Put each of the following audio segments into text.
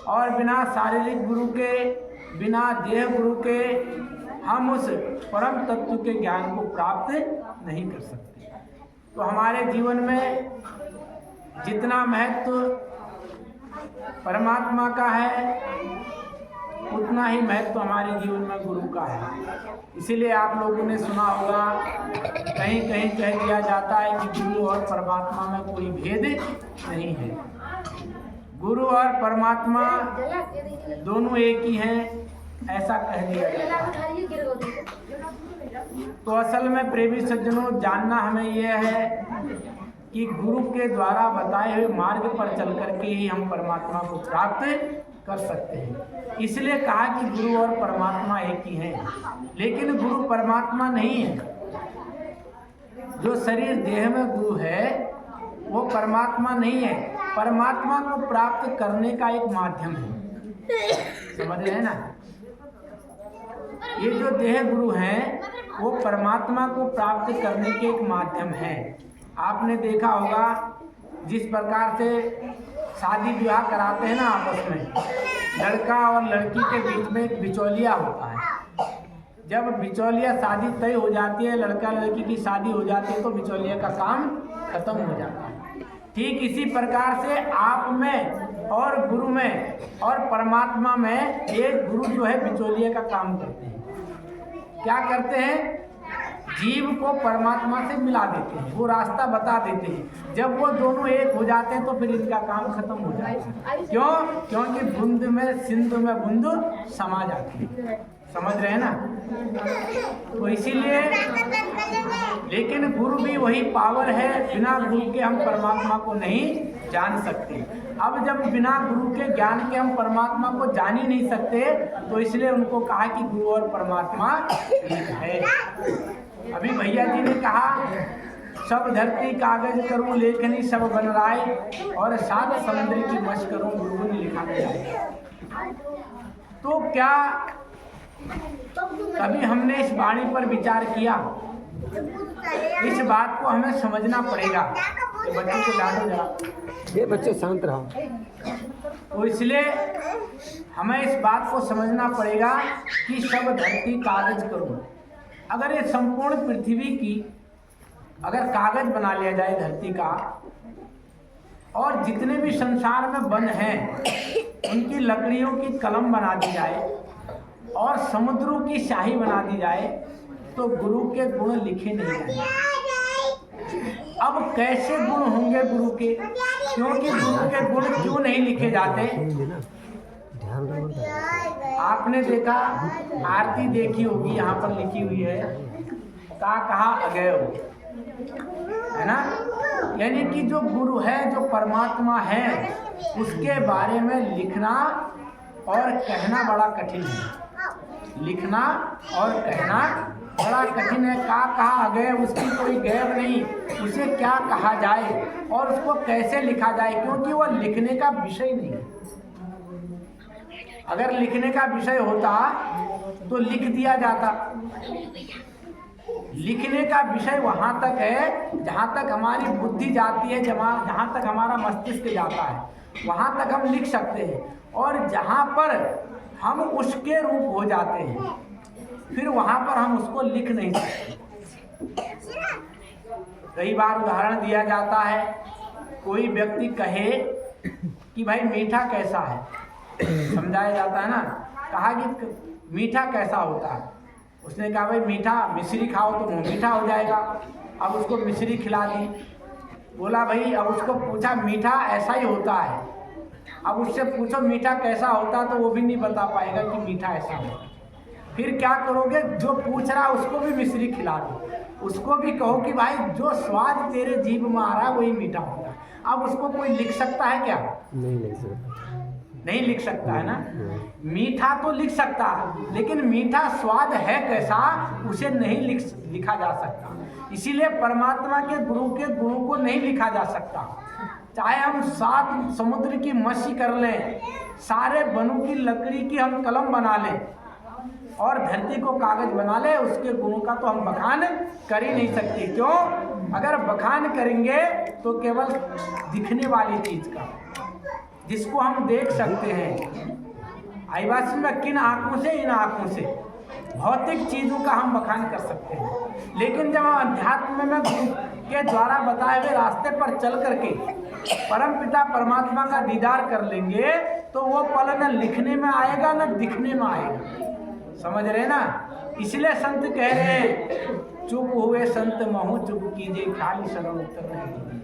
और बिना शारीरिक गुरु के, बिना देह गुरु के हम उस परम तत्व के ज्ञान को प्राप्त नहीं कर सकते। तो हमारे जीवन में जितना महत्व परमात्मा का है, उतना ही महत्व हमारे जीवन में गुरु का है। इसीलिए आप लोगों ने सुना होगा, कहीं कहीं कह दिया जाता है कि गुरु और परमात्मा में कोई भेद नहीं है। गुरु और परमात्मा दोनों एक ही हैं, ऐसा कह दिया जाता है। तो असल में प्रेमी सज्जनों, जानना हमें यह है कि गुरु के द्वारा बताए हुए मार्ग पर चल करके ही हम परमात्मा को प्राप्त कर सकते हैं। इसलिए कहा कि गुरु और परमात्मा एक ही हैं, लेकिन गुरु परमात्मा नहीं है। जो शरीर देह में गुरु है वो परमात्मा नहीं है, परमात्मा को प्राप्त करने का एक माध्यम है। समझ रहे हैं ना? ये जो देह गुरु हैं वो परमात्मा को प्राप्त करने के एक माध्यम है। आपने देखा होगा जिस प्रकार से शादी विवाह कराते हैं ना आपस में, लड़का और लड़की के बीच में एक बिचौलिया होता है। जब बिचौलिया शादी तय हो जाती है, लड़का लड़की की शादी हो जाती है, तो बिचौलिया का काम खत्म हो जाता है। ठीक इसी प्रकार से आप में और गुरु में और परमात्मा में एक गुरु जो है बिचौलिया का काम करते हैं। क्या करते हैं? जीव को परमात्मा से मिला देते हैं, वो रास्ता बता देते हैं। जब वो दोनों एक हो जाते हैं तो फिर इनका काम खत्म हो जाता है। क्यों? क्योंकि बूंद में सिंधु में बूंद समा जाती है। समझ रहे हैं ना? तो इसीलिए, लेकिन गुरु भी वही पावर है, बिना गुरु के हम परमात्मा को नहीं जान सकते। अब जब बिना गुरु के ज्ञान के हम परमात्मा को जान ही नहीं सकते, तो इसलिए उनको कहा कि गुरु और परमात्मा एक है। अभी भैया जी ने कहा, सब धरती कागज करूं लेखनी सब बन राय, और सात समुद्र की मश करूं गुरु ने लिखा है। तो क्या कभी हमने इस वाणी पर विचार किया? इस बात को हमें समझना पड़ेगा। तो बच्चों को डांटो जरा, ये बच्चे शांत रहो। तो इसलिए हमें इस बात को समझना पड़ेगा कि सब धरती कागज करूं। अगर ये संपूर्ण पृथ्वी की अगर कागज बना लिया जाए धरती का, और जितने भी संसार में वन हैं उनकी लकड़ियों की कलम बना दी जाए और समुद्रों की शाही बना दी जाए, तो गुरु के गुण लिखे नहीं जाएंगे। अब कैसे गुण होंगे गुरु के? क्योंकि गुरु के गुण क्यों नहीं लिखे जाते? आपने देखा, आरती देखी होगी, यहाँ पर लिखी हुई है का कहा अगैव, है ना? यानी कि जो गुरु है, जो परमात्मा है, उसके बारे में लिखना और कहना बड़ा कठिन है। लिखना और कहना बड़ा कठिन है। का कहा अगैव, उसकी कोई गैब नहीं, उसे क्या कहा जाए और उसको कैसे लिखा जाए, क्योंकि वो लिखने का विषय नहीं है। अगर लिखने का विषय होता तो लिख दिया जाता। लिखने का विषय वहाँ तक है जहाँ तक हमारी बुद्धि जाती है, जहाँ तक हमारा मस्तिष्क जाता है, वहाँ तक हम लिख सकते हैं। और जहाँ पर हम उसके रूप हो जाते हैं, फिर वहाँ पर हम उसको लिख नहीं सकते। कई बार उदाहरण दिया जाता है, कोई व्यक्ति कहे कि भाई मीठा कैसा है, समझाया जाता है ना। कहा कि मीठा कैसा होता है? उसने कहा भाई मीठा, मिश्री खाओ तो मुँह मीठा हो जाएगा। अब उसको मिश्री खिला दी। बोला भाई, अब उसको पूछा मीठा ऐसा ही होता है। अब उससे पूछो मीठा कैसा होता, तो वो भी नहीं बता पाएगा कि मीठा ऐसा होता। फिर क्या करोगे? जो पूछ रहा उसको भी मिश्री खिला दो, उसको भी कहो कि भाई जो स्वाद तेरे जीभ में आ रहा है वही मीठा होगा। अब उसको कोई लिख सकता है क्या? नहीं लिख सकता। नहीं लिख सकता है ना। मीठा तो लिख सकता है, लेकिन मीठा स्वाद है कैसा, उसे नहीं लिखा जा सकता। इसीलिए परमात्मा के गुरु को नहीं लिखा जा सकता। चाहे हम 7 समुद्र की मछली कर लें, सारे वनों की लकड़ी की हम कलम बना लें और धरती को कागज बना ले, उसके गुणों का तो हम बखान कर ही नहीं सकते। क्यों? अगर बखान करेंगे तो केवल दिखने वाली चीज का, जिसको हम देख सकते हैं। आई बात समझ में? किन आंखों से? इन आंखों से भौतिक चीजों का हम बखान कर सकते हैं, लेकिन जब हम अध्यात्म में गुरु के द्वारा बताए हुए रास्ते पर चल करके परम पिता परमात्मा का दीदार कर लेंगे तो वो पल न लिखने में आएगा न दिखने में आएगा। समझ रहे ना? इसलिए संत कह रहे हैं, चुप हुए संत महु चुप कीजिए, खाली शरण उत्तर नहीं।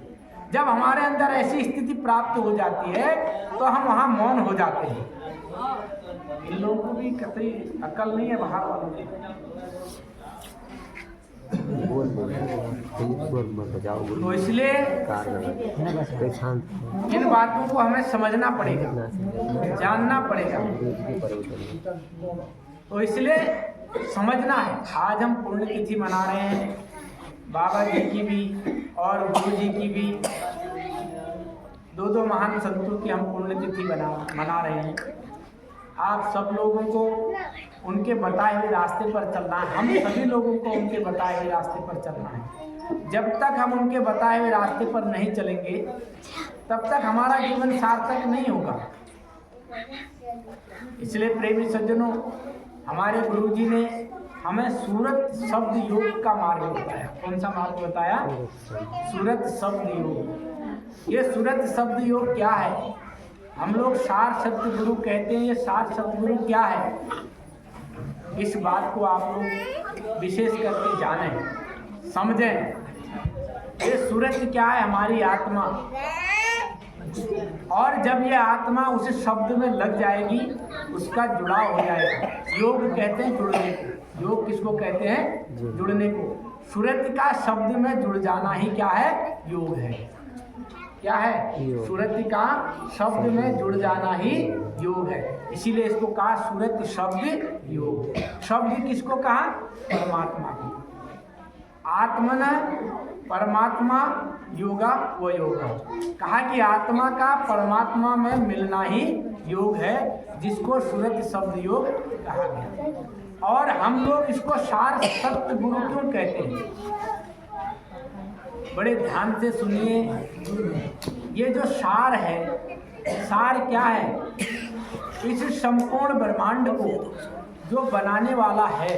जब हमारे अंदर ऐसी स्थिति प्राप्त हो जाती है तो हम वहाँ मौन हो जाते हैं। इन लोगों को भी कतई अकल नहीं है बाहर वालों की। तो इसलिए इन बातों को हमें समझना पड़ेगा, जानना पड़ेगा। तो इसलिए समझना है। आज हम पुण्यतिथि मना रहे हैं, बाबा जी की भी और गुरु जी की भी, दो महान संतों की हम पुण्यतिथि मना रहे हैं। आप सब लोगों को उनके बताए हुए रास्ते पर चलना है। हम सभी लोगों को उनके बताए हुए रास्ते पर चलना है। जब तक हम उनके बताए हुए रास्ते पर नहीं चलेंगे तब तक हमारा जीवन सार्थक नहीं होगा। इसलिए प्रेमी सज्जनों, हमारे गुरु जी ने हमें सूरत शब्द योग का मार्ग बताया। कौन सा मार्ग बताया? सूरत शब्द योग। ये सूरत शब्द योग क्या है? हम लोग सार सतगुरु कहते हैं। ये सार सतगुरु क्या है? इस बात को आप लोग विशेष करके जानें, समझें। ये सूरत क्या है? हमारी आत्मा। और जब ये आत्मा उस शब्द में लग जाएगी उसका जुड़ाव हो जाएगा। योग कहते हैं जुड़ने को। योग किसको कहते हैं? जुड़ने को। सूरत का शब्द में जुड़ जाना ही क्या है? योग है। क्या है? सूरत का शब्द में जुड़ जाना ही योग है। इसीलिए इसको कहा सूरत शब्द योग। शब्द किसको कहा? परमात्मा की। आत्मन परमात्मा योगा व योगा। कहा कि आत्मा का परमात्मा में मिलना ही योग है, जिसको सूरत शब्द योग कहा गया। और हम लोग इसको सार सत्य गुरु क्यों कहते हैं? बड़े ध्यान से सुनिए। ये जो सार है, सार क्या है? इस संपूर्ण ब्रह्मांड को जो बनाने वाला है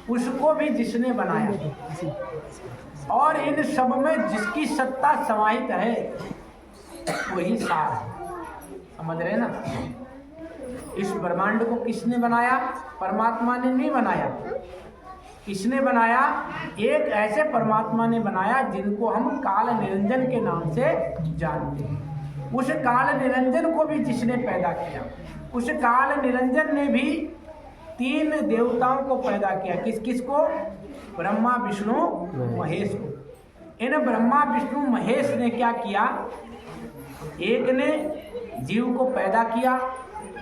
उसको भी जिसने बनाया, और इन सब में जिसकी सत्ता समाहित है वही सार है। समझ रहे ना? इस ब्रह्मांड को किसने बनाया? परमात्मा ने नहीं बनाया। किसने बनाया? एक ऐसे परमात्मा ने बनाया जिनको हम काल निरंजन के नाम से जानते हैं। उस काल निरंजन को भी जिसने पैदा किया, उस काल निरंजन ने भी 3 देवताओं को पैदा किया। किस किस को? ब्रह्मा विष्णु महेश को। इन ब्रह्मा विष्णु महेश ने क्या किया? एक ने जीव को पैदा किया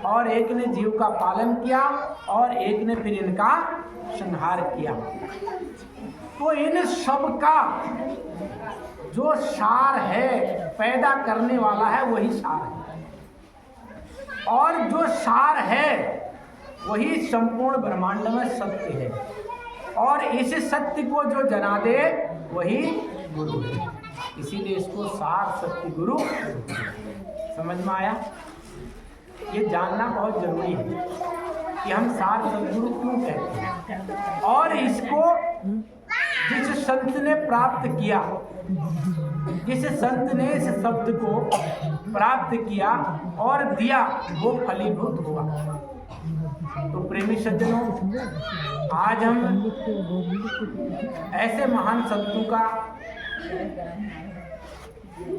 और एक ने जीव का पालन किया और एक ने फिर इनका संहार किया। तो इन सब का जो सार है, पैदा करने वाला है, वही सार है। और जो सार है वही संपूर्ण ब्रह्मांड में सत्य है। और इस सत्य को जो जना दे वही गुरु है। इसीलिए इसको सार सत्य गुरु। समझ में आया? ये जानना बहुत जरूरी है कि हम सार सतगुरु क्यों कहते हैं। और इसको जिस संत ने प्राप्त किया, जिस संत ने इस शब्द को प्राप्त किया और दिया, वो फलीभूत हुआ। तो प्रेमी सज्जनों, आज हम ऐसे महान संतों का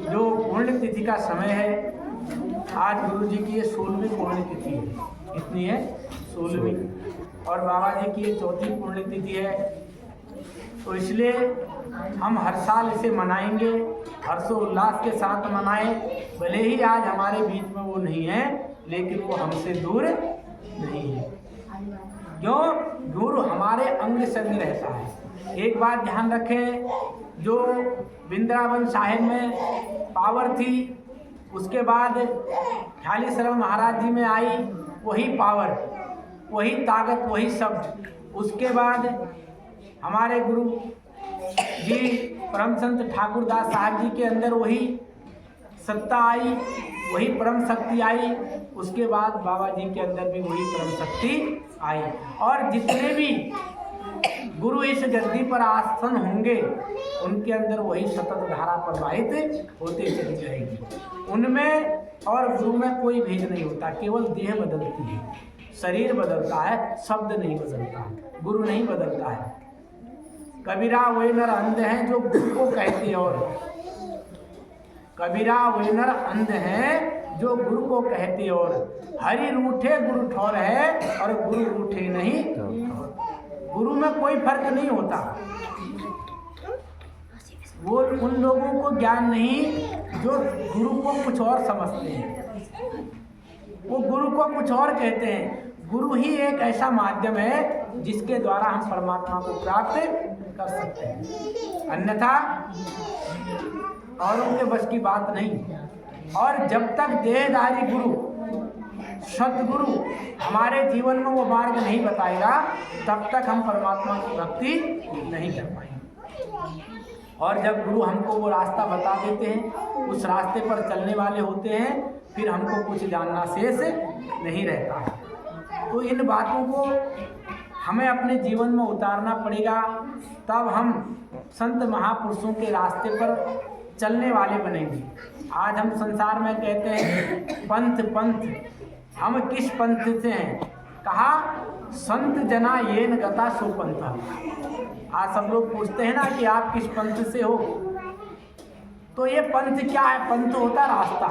जो पुण्यतिथि का समय है, आज गुरु जी की ये 16वीं पुण्यतिथि है। कितनी है? 16वीं। और बाबा जी की ये 4थी पुण्यतिथि है। तो इसलिए हम हर साल इसे मनाएंगे, हर्षोल्लास के साथ मनाएं। भले ही आज हमारे बीच में वो नहीं है, लेकिन वो हमसे दूर नहीं है। क्यों? गुरु हमारे अंग संग रहता है। एक बात ध्यान रखें, जो वृंदावन साहिब में पावर थी, उसके बाद ख्याली शरण महाराज जी में आई वही पावर, वही ताकत, वही शब्द। उसके बाद हमारे गुरु जी परम संत ठाकुरदास साहब जी के अंदर वही सत्ता आई, वही परम शक्ति आई। उसके बाद बाबा जी के अंदर भी वही परम शक्ति आई। और जितने भी गुरु इस गद्दी पर आसन होंगे उनके अंदर वही सतत धारा प्रवाहित होते चली जाएगी। उनमें और गुरु में कोई भेद नहीं होता, केवल देह बदलती है, शरीर बदलता है, शब्द नहीं बदलता, गुरु नहीं बदलता है। कबीरा वे नर अंध हैं जो गुरु को कहते हैं, और कबीरा वे नर अंध हैं जो गुरु को कहते, और हरि रूठे गुरु ठौर है और गुरु रूठे नहीं। गुरु में कोई फर्क नहीं होता। वो उन लोगों को ज्ञान नहीं जो गुरु को कुछ और समझते हैं, वो गुरु को कुछ और कहते हैं। गुरु ही एक ऐसा माध्यम है जिसके द्वारा हम परमात्मा को प्राप्त कर सकते हैं, अन्यथा औरों के बस की बात नहीं। और जब तक देहधारी गुरु सतगुरु हमारे जीवन में वो मार्ग नहीं बताएगा तब तक हम परमात्मा की भक्ति नहीं कर पाएंगे। और जब गुरु हमको वो रास्ता बता देते हैं, उस रास्ते पर चलने वाले होते हैं, फिर हमको कुछ जानना शेष नहीं रहता है। तो इन बातों को हमें अपने जीवन में उतारना पड़ेगा, तब हम संत महापुरुषों के रास्ते पर चलने वाले बनेंगे। आज हम संसार में कहते हैं पंथ पंथ, हम किस पंथ से हैं? कहा संत जना ये न गता सो पंथ। आज सब लोग पूछते हैं ना कि आप किस पंथ से हो, तो ये पंथ क्या है? पंथ होता रास्ता।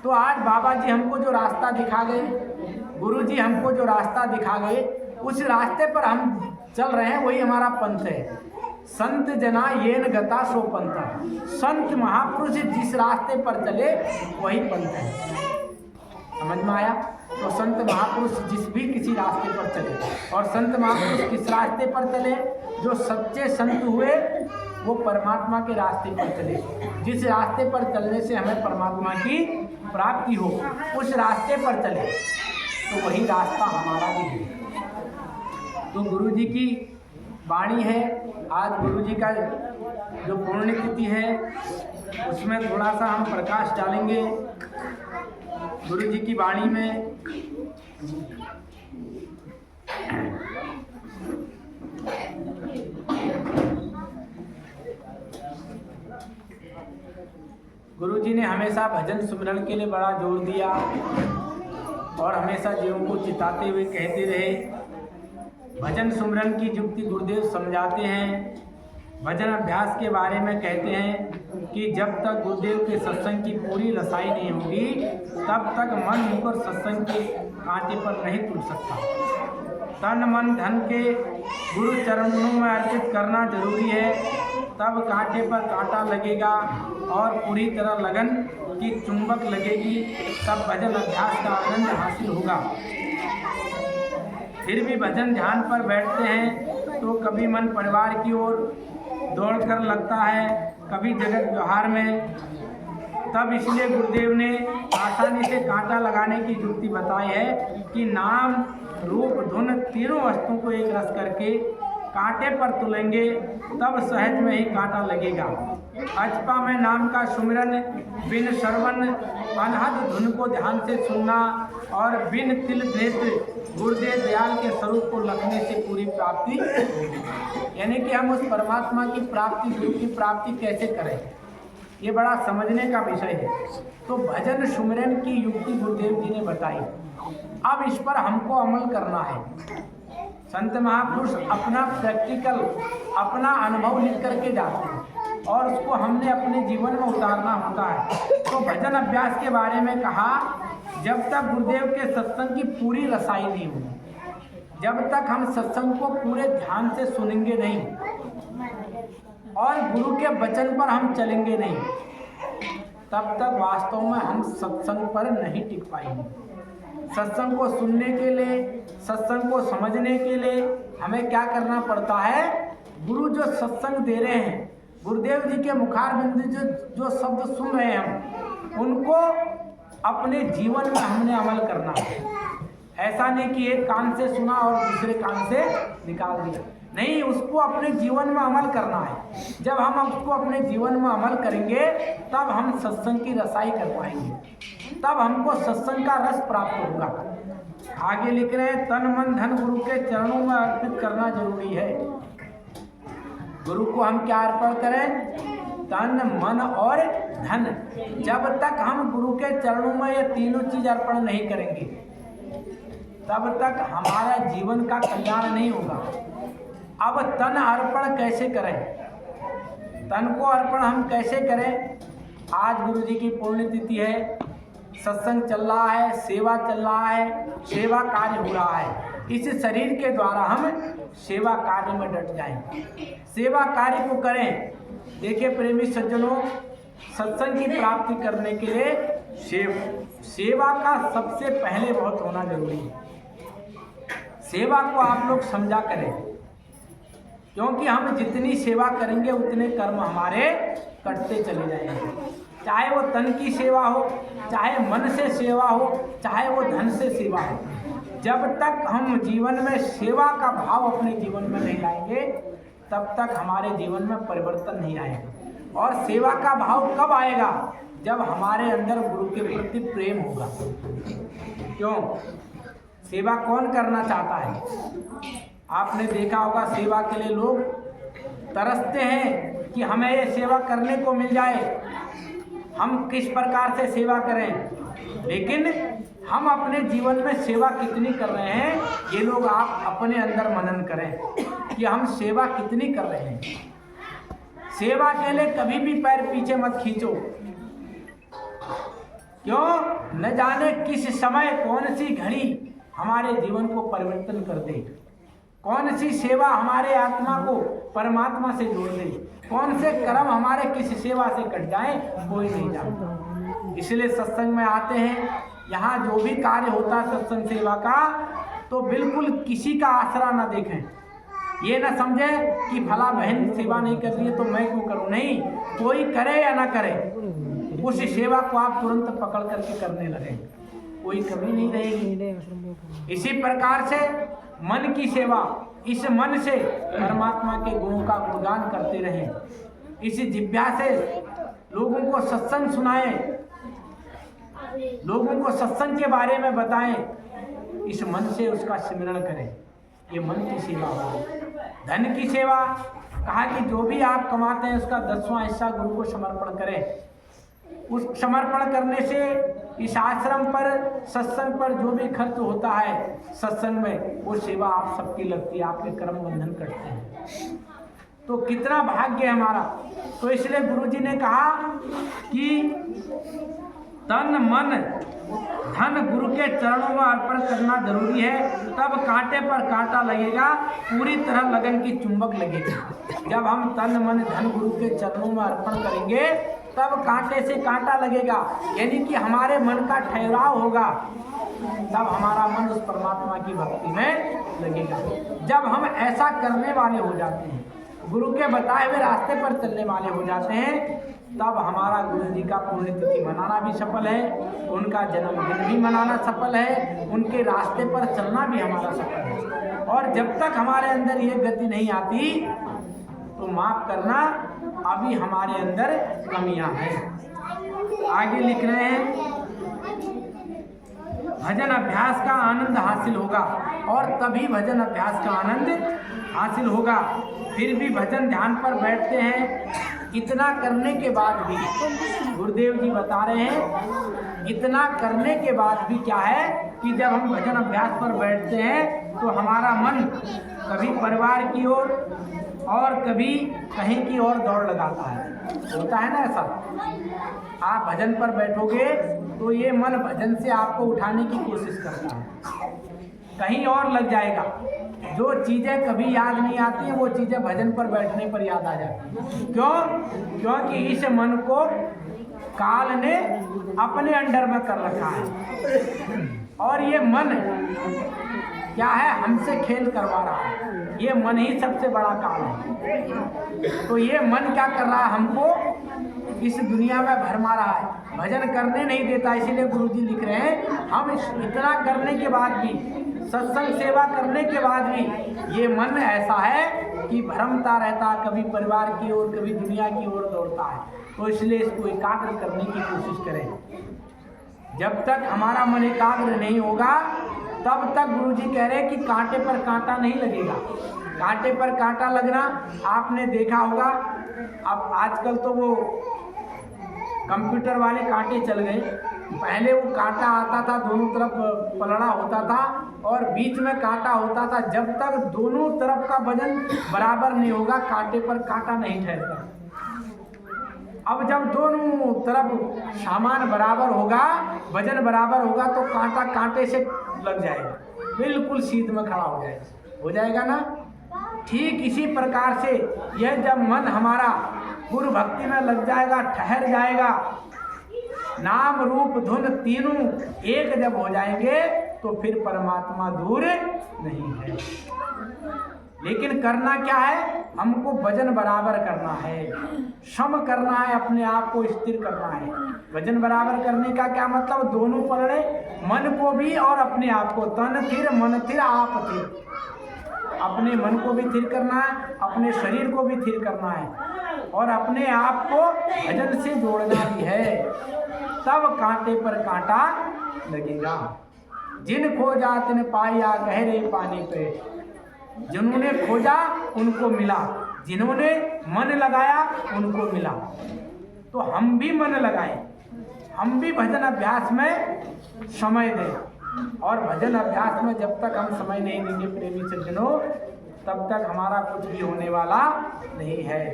तो आज बाबा जी हमको जो रास्ता दिखा गए, गुरु जी हमको जो रास्ता दिखा गए, उस रास्ते पर हम चल रहे हैं, वही हमारा पंथ है। संत जना ये न गता सो पंथ। संत महापुरुष जिस रास्ते पर चले वही पंथ है। समझ में आया? तो संत महापुरुष जिस भी किसी रास्ते पर चले, और संत महापुरुष किस रास्ते पर चले? जो सच्चे संत हुए वो परमात्मा के रास्ते पर चले। जिस रास्ते पर चलने से हमें परमात्मा की प्राप्ति हो, उस रास्ते पर चले, तो वही रास्ता हमारा भी है। तो गुरु जी की वाणी है। आज गुरु जी का जो पुण्यतिथि है उसमें थोड़ा सा हम प्रकाश डालेंगे गुरु जी की वाणी में। गुरु जी ने हमेशा भजन सुमिरन के लिए बड़ा जोर दिया और हमेशा जीवों को चिताते हुए कहते रहे। भजन सुमिरन की युक्ति गुरुदेव समझाते हैं। भजन अभ्यास के बारे में कहते हैं कि जब तक गुरुदेव के सत्संग की पूरी रसाई नहीं होगी तब तक मन मुकर सत्संग के कांटे पर नहीं टूट सकता। तन मन धन के गुरु चरणों में अर्पित करना जरूरी है, तब कांटे पर कांटा लगेगा और पूरी तरह लगन की चुंबक लगेगी, तब भजन अभ्यास का आनंद हासिल होगा। फिर भी भजन ध्यान पर बैठते हैं तो कभी मन परिवार की ओर दौड़कर लगता है, कभी जगत व्यवहार में। तब इसलिए गुरुदेव ने आसानी से कांटा लगाने की युक्ति बताई है कि नाम रूप धुन तीनों वस्तुओं को एक रस करके कांटे पर तुलेंगे तब सहज में ही कांटा लगेगा। अजपा में नाम का सुमिरन, बिन श्रवण अनहद धुन को ध्यान से सुनना और बिन तिल नेत्र गुरुदेव दयाल के स्वरूप को लगने से पूरी प्राप्ति, यानी कि हम उस परमात्मा की प्राप्ति, गुरु की प्राप्ति कैसे करें, ये बड़ा समझने का विषय है। तो भजन सुमिरन की युक्ति गुरुदेव जी ने बताई। अब इस पर हमको अमल करना है। संत महापुरुष अपना प्रैक्टिकल, अपना अनुभव लिख करके जाते हैं और उसको हमने अपने जीवन में उतारना होता है। तो भजन अभ्यास के बारे में कहा, जब तक गुरुदेव के सत्संग की पूरी रसाई नहीं होगी, जब तक हम सत्संग को पूरे ध्यान से सुनेंगे नहीं और गुरु के वचन पर हम चलेंगे नहीं, तब तक वास्तव में हम सत्संग पर नहीं टिक पाएंगे। सत्संग को सुनने के लिए, सत्संग को समझने के लिए हमें क्या करना पड़ता है? गुरु जो सत्संग दे रहे हैं, गुरुदेव जी के मुखारबिंद जो शब्द सुन रहे हैं हम, उनको अपने जीवन में हमने अमल करना है। ऐसा नहीं कि एक कान से सुना और दूसरे कान से निकाल दिया। नहीं, उसको अपने जीवन में अमल करना है। जब हम उसको अपने जीवन में अमल करेंगे तब हम सत्संग की रसाई कर पाएंगे, तब हमको सत्संग का रस प्राप्त होगा। आगे लिख रहे हैं, तन मन धन गुरु के चरणों में अर्पित करना जरूरी है। गुरु को हम क्या अर्पण करें? तन मन और धन। जब तक हम गुरु के चरणों में ये तीनों चीज अर्पण नहीं करेंगे तब तक हमारा जीवन का कल्याण नहीं होगा। अब तन अर्पण कैसे करें? तन को अर्पण हम कैसे करें? आज गुरु जी की पुण्यतिथि है, सत्संग चल रहा है, सेवा चल रहा है, सेवा कार्य हो रहा है। इस शरीर के द्वारा हम सेवा कार्य में डट जाएं, सेवा कार्य को करें। देखिए प्रेमी सज्जनों, सत्संग की प्राप्ति करने के लिए सेवा का सबसे पहले बहुत होना जरूरी है। सेवा को आप लोग समझा करें, क्योंकि हम जितनी सेवा करेंगे उतने कर्म हमारे कटते चले जाएंगे। चाहे वो तन की सेवा हो, चाहे मन से सेवा हो, चाहे वो धन से सेवा हो। जब तक हम जीवन में सेवा का भाव अपने जीवन में नहीं लाएंगे तब तक हमारे जीवन में परिवर्तन नहीं आएगा। और सेवा का भाव कब आएगा? जब हमारे अंदर गुरु के प्रति प्रेम होगा। क्यों? सेवा कौन करना चाहता है? आपने देखा होगा, सेवा के लिए लोग तरसते हैं कि हमें ये सेवा करने को मिल जाए, हम किस प्रकार से सेवा करें। लेकिन हम अपने जीवन में सेवा कितनी कर रहे हैं, ये लोग आप अपने अंदर मनन करें कि हम सेवा कितनी कर रहे हैं। सेवा के लिए कभी भी पैर पीछे मत खींचो। क्यों? न जाने किस समय कौन सी घड़ी हमारे जीवन को परिवर्तन कर दे, कौन सी सेवा हमारे आत्मा को परमात्मा से जोड़ दे, कौन से कर्म हमारे किस सेवा से कट जाए, कोई नहीं जानता। इसलिए सत्संग में आते हैं, यहाँ जो भी कार्य होता है सत्संग सेवा का, तो बिल्कुल किसी का आसरा ना देखें। ये ना समझे कि भला बहन सेवा नहीं कर रही है तो मैं क्यों करूं। नहीं, कोई करे या ना करे, उस सेवा को आप तुरंत पकड़ करके करने लगे, कोई कमी नहीं रहेगी। इसी प्रकार से मन की सेवा, इस मन से परमात्मा के गुणों का गुणगान करते रहें, इस जिह्वा से लोगों को सत्संग सुनाएं, लोगों को सत्संग के बारे में बताएं, इस मन से उसका सिमरण करें। ये मन की सेवा हो। धन की सेवा, कहा कि जो भी आप कमाते हैं उसका 10वां हिस्सा गुरु को समर्पण करें। उस समर्पण करने से इस आश्रम पर, सत्संग पर जो भी खर्च होता है सत्संग में, वो सेवा आप सबकी लगती है, आपके कर्म बंधन कटते हैं। तो कितना भाग्य है हमारा। तो इसलिए गुरु जी ने कहा कि तन मन धन गुरु के चरणों में अर्पण करना जरूरी है, तब कांटे पर कांटा लगेगा, पूरी तरह लगन की चुंबक लगेगी। जब हम तन मन धन गुरु के चरणों में अर्पण करेंगे तब कांटे से कांटा लगेगा, यानी कि हमारे मन का ठहराव होगा, तब हमारा मन उस परमात्मा की भक्ति में लगेगा। जब हम ऐसा करने वाले हो जाते हैं, गुरु के बताए हुए रास्ते पर चलने वाले हो जाते हैं, तब हमारा गुरु जी का पुण्यतिथि मनाना भी सफल है, उनका जन्मदिन भी मनाना सफल है, उनके रास्ते पर चलना भी हमारा सफल है। और जब तक हमारे अंदर ये गति नहीं आती तो माफ करना, अभी हमारे अंदर कमियां हैं। आगे लिख रहे हैं, भजन अभ्यास का आनंद हासिल होगा, और तभी भजन अभ्यास का आनंद हासिल होगा। फिर भी भजन ध्यान पर बैठते हैं, इतना करने के बाद भी गुरुदेव जी बता रहे हैं, इतना करने के बाद भी क्या है कि जब हम भजन अभ्यास पर बैठते हैं तो हमारा मन कभी परिवार की ओर और कभी कहीं की ओर दौड़ लगाता है। होता है ना ऐसा? आप भजन पर बैठोगे तो ये मन भजन से आपको उठाने की कोशिश करता है, कहीं और लग जाएगा। जो चीज़ें कभी याद नहीं आती हैं वो चीज़ें भजन पर बैठने पर याद आ जाती हैं। क्यों? क्योंकि इस मन को काल ने अपने अंडर में कर रखा है, और ये मन क्या है, हमसे खेल करवा रहा है। ये मन ही सबसे बड़ा काल है। तो ये मन क्या कर रहा है, हमको इस दुनिया में भरमा रहा है, भजन करने नहीं देता। इसीलिए गुरुजी लिख रहे हैं, हम इतना करने के बाद भी सत्संग सेवा करने के बाद भी ये मन ऐसा है कि भ्रमता रहता, कभी परिवार की ओर कभी दुनिया की ओर दौड़ता है। तो इसलिए इसको एकाग्र करने की कोशिश करें। जब तक हमारा मन एकाग्र नहीं होगा तब तक गुरुजी कह रहे हैं कि कांटे पर कांटा नहीं लगेगा। कांटे पर कांटा लगना आपने देखा होगा। अब आजकल तो वो कंप्यूटर वाले कांटे चल गए। पहले वो कांटा आता था, दोनों तरफ पलड़ा होता था और बीच में कांटा होता था। जब तक दोनों तरफ का वजन बराबर नहीं होगा कांटे पर कांटा नहीं ठहरता। अब जब दोनों तरफ सामान बराबर होगा, वजन बराबर होगा, तो कांटा कांटे से लग जाएगा, बिल्कुल सीध में खड़ा हो जाएगा ना। ठीक इसी प्रकार से यह जब मन हमारा गुरु भक्ति में लग जाएगा, ठहर जाएगा, नाम रूप धुन तीनों एक जब हो जाएंगे तो फिर परमात्मा दूर नहीं है। लेकिन करना क्या है? हमको वजन बराबर करना है, सम करना है, अपने आप को स्थिर करना है। वजन बराबर करने का क्या मतलब? दोनों पलड़े, मन को भी और अपने आप को। तन थिर मन थिर आप थिर। अपने मन को भी थिर करना है, अपने शरीर को भी थिर करना है और अपने आप को भजन से जोड़ना भी है। तब कांटे पर कांटा लगेगा। जिन खोजा तिन पाया गहरे पानी पे। जिन्होंने खोजा उनको मिला, जिन्होंने मन लगाया उनको मिला। तो हम भी मन लगाएं, हम भी भजन अभ्यास में समय दें। और भजन अभ्यास में जब तक हम समय नहीं देंगे प्रेमी सज्जनों, तब तक हमारा कुछ भी होने वाला नहीं है।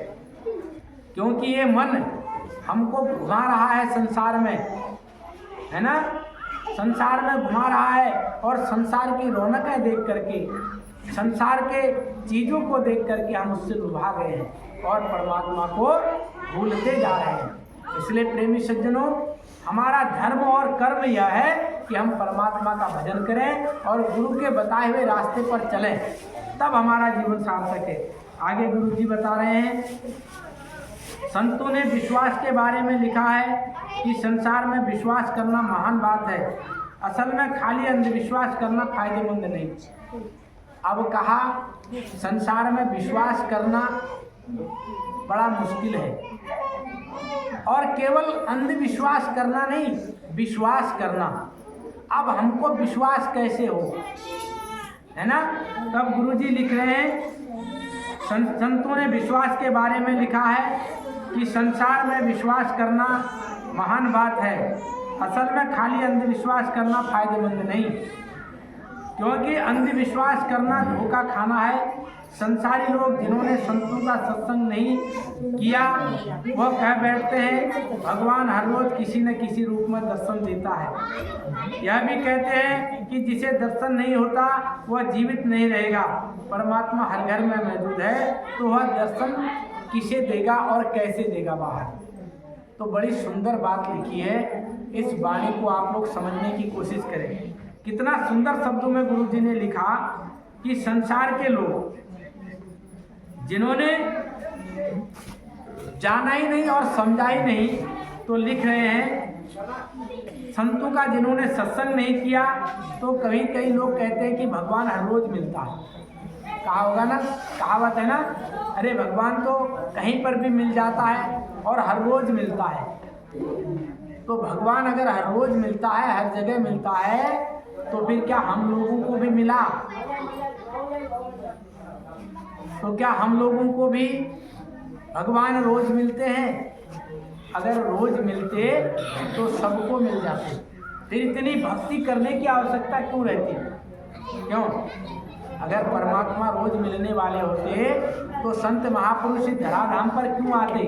क्योंकि ये मन हमको घुमा रहा है संसार में, है ना। संसार में घुमा रहा है और संसार की रौनकें देख करके, संसार के चीज़ों को देख करके हम उससे लुभा गए हैं और परमात्मा को भूलते जा रहे हैं। इसलिए प्रेमी सज्जनों, हमारा धर्म और कर्म यह है कि हम परमात्मा का भजन करें और गुरु के बताए हुए रास्ते पर चलें, तब हमारा जीवन सार्थक है। आगे गुरु जी बता रहे हैं, संतों ने विश्वास के बारे में लिखा है कि संसार में विश्वास करना महान बात है। असल में खाली अंधविश्वास करना फायदेमंद नहीं। अब कहा संसार में विश्वास करना बड़ा मुश्किल है, और केवल अंधविश्वास करना नहीं, विश्वास करना। अब हमको विश्वास कैसे हो, है ना। तब गुरुजी लिख रहे हैं, संतों ने विश्वास के बारे में लिखा है कि संसार में विश्वास करना महान बात है। असल में खाली अंधविश्वास करना फायदेमंद नहीं, क्योंकि अंधविश्वास करना धोखा खाना है। संसारी लोग जिन्होंने संतों का सत्संग नहीं किया, वह कह बैठते हैं भगवान हर रोज किसी न किसी रूप में दर्शन देता है। यह भी कहते हैं कि जिसे दर्शन नहीं होता वह जीवित नहीं रहेगा। परमात्मा हर घर में मौजूद है, तो वह दर्शन किसे देगा और कैसे देगा बाहर। तो बड़ी सुंदर बात लिखी है। इस वाणी को आप लोग समझने की कोशिश करें। कितना सुंदर शब्दों में गुरुजी ने लिखा कि संसार के लोग जिन्होंने जाना ही नहीं और समझा ही नहीं, तो लिख रहे हैं संतों का जिन्होंने सत्संग नहीं किया, तो कभी कई लोग कहते हैं कि भगवान हर रोज मिलता है। कहा होगा ना, कहावत है ना, अरे भगवान तो कहीं पर भी मिल जाता है और हर रोज मिलता है। तो भगवान अगर हर रोज मिलता है, हर जगह मिलता है, तो फिर क्या हम लोगों को भी मिला? तो क्या हम लोगों को भी भगवान रोज मिलते हैं? अगर रोज मिलते तो सबको मिल जाते, फिर इतनी भक्ति करने की आवश्यकता क्यों रहती? क्यों? अगर परमात्मा रोज मिलने वाले होते तो संत महापुरुष धराधाम पर क्यों आते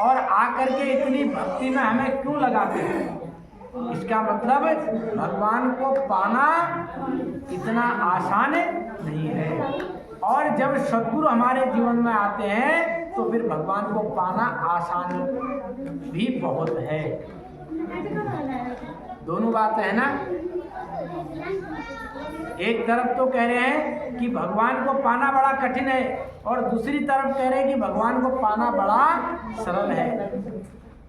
और आकर के इतनी भक्ति में हमें क्यों लगाते? इसका मतलब भगवान को पाना इतना आसान नहीं है। और जब सद्गुरु हमारे जीवन में आते हैं तो फिर भगवान को पाना आसान भी बहुत है। दोनों बात है ना। एक तरफ तो कह रहे हैं कि भगवान को पाना बड़ा कठिन है, और दूसरी तरफ कह रहे हैं कि भगवान को पाना बड़ा सरल है।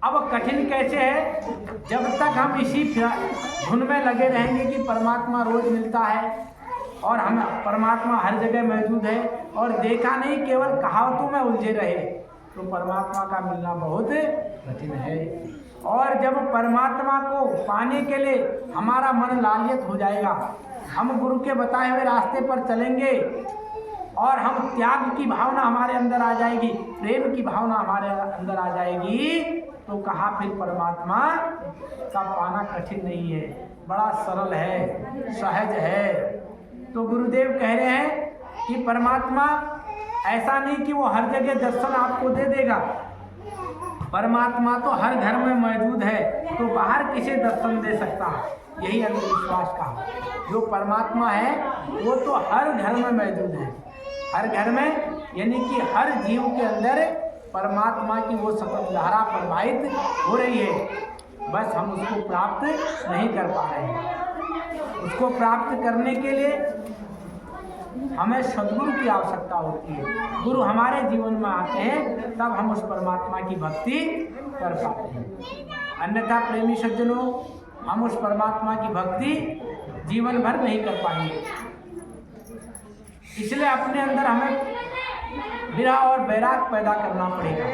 अब कठिन कैसे है? जब तक हम इसी धुन में लगे रहेंगे कि परमात्मा रोज मिलता है और हम परमात्मा हर जगह मौजूद है और देखा नहीं केवल कहावतों में उलझे रहे, तो परमात्मा का मिलना बहुत कठिन है। और जब परमात्मा को पाने के लिए हमारा मन लालियत हो जाएगा, हम गुरु के बताए हुए रास्ते पर चलेंगे और हम त्याग की भावना हमारे अंदर आ जाएगी, प्रेम की भावना हमारे अंदर आ जाएगी, तो कहा फिर परमात्मा का पाना कठिन नहीं है, बड़ा सरल है, सहज है। तो गुरुदेव कह रहे हैं कि परमात्मा ऐसा नहीं कि वो हर जगह दर्शन आपको दे देगा, परमात्मा तो हर घर में मौजूद है, तो बाहर किसे दर्शन दे सकता है? यही अंधविश्वास का। जो परमात्मा है वो तो हर घर में मौजूद है, हर घर में, यानी कि हर जीव के अंदर परमात्मा की वो सतत धारा प्रवाहित हो रही है, बस हम उसको प्राप्त नहीं कर पा रहे हैं। उसको प्राप्त करने के लिए हमें सद्गुरु की आवश्यकता होती है। गुरु हमारे जीवन में आते हैं तब हम उस परमात्मा की भक्ति कर पाते हैं, अन्यथा प्रेमी सज्जनों हम उस परमात्मा की भक्ति जीवन भर नहीं कर पाएंगे। इसलिए अपने अंदर हमें विरह और वैराग पैदा करना पड़ेगा,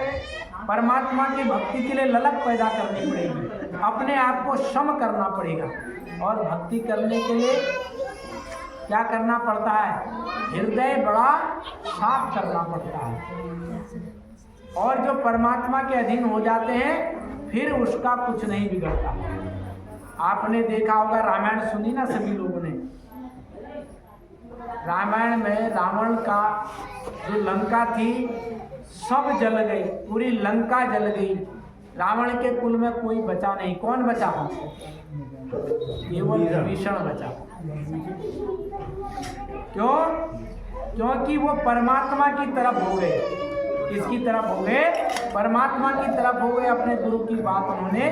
परमात्मा की भक्ति के लिए ललक पैदा करनी पड़ेगी, अपने आप को सम करना पड़ेगा। और भक्ति करने के लिए क्या करना पड़ता है? हृदय बड़ा साफ करना पड़ता है। और जो परमात्मा के अधीन हो जाते हैं फिर उसका कुछ नहीं बिगड़ता। आपने देखा होगा, रामायण सुनी ना सभी लोगों ने, रामायण में रावण का जो लंका थी सब जल गई, पूरी लंका जल गई, रावण के कुल में कोई बचा नहीं। कौन बचा? केवल विभीषण बचा। क्यों? क्योंकि वो परमात्मा की तरफ हो गए। किसकी तरफ हो गए? परमात्मा की तरफ हो गए। अपने गुरु की बात उन्होंने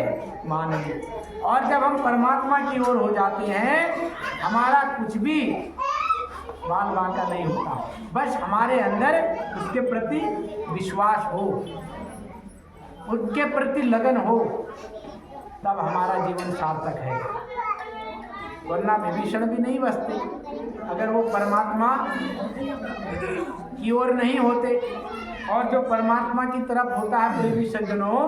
मान ली। और जब हम परमात्मा की ओर हो जाते हैं हमारा कुछ भी बाल बांका नहीं होता, बस हमारे अंदर उसके प्रति विश्वास हो, उनके प्रति लगन हो, तब हमारा जीवन सार्थक है। वरना विभीषण भी नहीं बचते अगर वो परमात्मा की ओर नहीं होते। और जो परमात्मा की तरफ होता है प्रेमी सज्जनों,